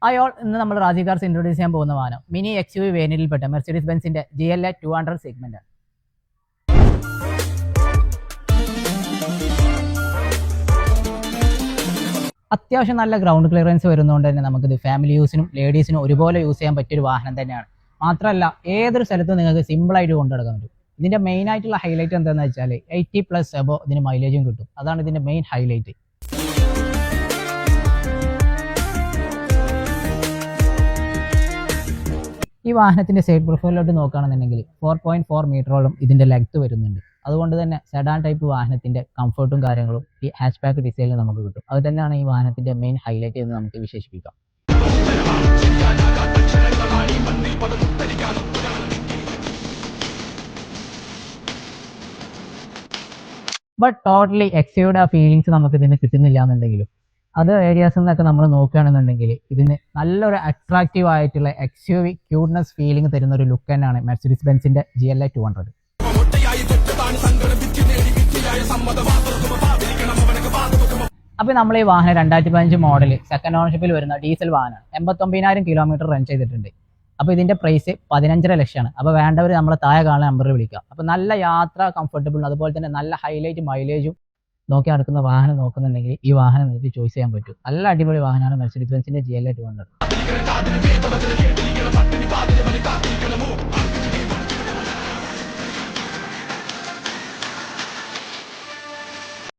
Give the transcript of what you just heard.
ഇന്ന് നമ്മൾ Raji cars introduce ചെയ്യാൻ പോകുന്ന വാഹനം മിനി XUV വേരിയന്റിൽപ്പെട്ട മെർസിഡീസ് ബെൻസിന്റെ GLA 200 സെഗ്മെന്റ് ആണ്. അത്യാവശ്യം നല്ല ഗ്രൗണ്ട് ക്ലിയറൻസ് വരുന്നതുകൊണ്ട് തന്നെ നമുക്കിത് ഫാമിലി യൂസിനും ലേഡീസിനും ഒരുപോലെ യൂസ് ചെയ്യാൻ പറ്റിയൊരു വാഹനം തന്നെയാണ്. മാത്രമല്ല ഏതൊരു സ്ഥലത്തും നിങ്ങൾക്ക് സിമ്പിളായിട്ട് കൊണ്ടുനടക്കാൻ പറ്റും. ഇതിന്റെ മെയിൻ ആയിട്ടുള്ള ഹൈലൈറ്റ് എന്താണെന്ന് വെച്ചാൽ 80+ എബോ ഇതിന് മൈലേജും കിട്ടും. അതാണ് ഇതിന്റെ മെയിൻ ഹൈലൈറ്റ്. ഈ വാഹനത്തിന്റെ സൈഡ് പ്രൊഫൈലിലോട്ട് നോക്കുകയാണെന്നുണ്ടെങ്കിൽ 4.4 മീറ്ററോളം ഇതിന്റെ ലെങ്ത് വരുന്നുണ്ട്. അതുകൊണ്ട് തന്നെ സെഡാൻ ടൈപ്പ് വാഹനത്തിന്റെ കംഫർട്ടും കാര്യങ്ങളും ഈ ഹാച്ച് ബാക്ക് ഡിസൈനിൽ നമുക്ക് കിട്ടും. അത് തന്നെയാണ് ഈ വാഹനത്തിന്റെ മെയിൻ ഹൈലൈറ്റ് എന്ന് നമുക്ക് വിശേഷിപ്പിക്കാം. ബട്ട് ടോട്ടലി XUVയുടെ ആ ഫീലിങ്സ് നമുക്ക് ഇതിന് കിട്ടുന്നില്ല എന്നുണ്ടെങ്കിലും അത് ഏരിയാസിൽ നിന്നൊക്കെ നമ്മൾ നോക്കുകയാണെന്നുണ്ടെങ്കിൽ ഇതിന് നല്ലൊരു അട്രാക്റ്റീവ് ആയിട്ടുള്ള XUV ക്യൂട്ട്നെസ് ഫീലിംഗ് തരുന്ന ഒരു ലുക്ക് തന്നെയാണ് മെർസിഡീസ് ബെൻസിന്റെ GLA 200. അപ്പോൾ നമ്മൾ ഈ വാഹനം 2015 മോഡൽ സെക്കൻഡ് ഓണർഷിപ്പിൽ വരുന്ന ഡീസൽ വാഹനമാണ്. 89,000 കിലോമീറ്റർ റൺ ചെയ്തിട്ടുണ്ട്. അപ്പോൾ ഇതിന്റെ പ്രൈസ് 15.5 ലക്ഷമാണ്. അപ്പോൾ വേണ്ടവർ നമ്മളെ താഴെ കാണുന്ന നമ്പറിൽ വിളിക്കുക. അപ്പോൾ നല്ല യാത്ര കംഫർട്ടബിൾ, അതുപോലെ തന്നെ നല്ല ഹൈലൈറ്റ് മൈലേജും നോക്കി നടക്കുന്ന വാഹനം നോക്കുന്നുണ്ടെങ്കിൽ ഈ വാഹനം നിങ്ങൾക്ക് ചോയ്സ് ചെയ്യാൻ പറ്റും. നല്ല അടിപൊളി വാഹനമാണ് മെർസിഡീസ് ബെൻസിന്റെ GLA 200.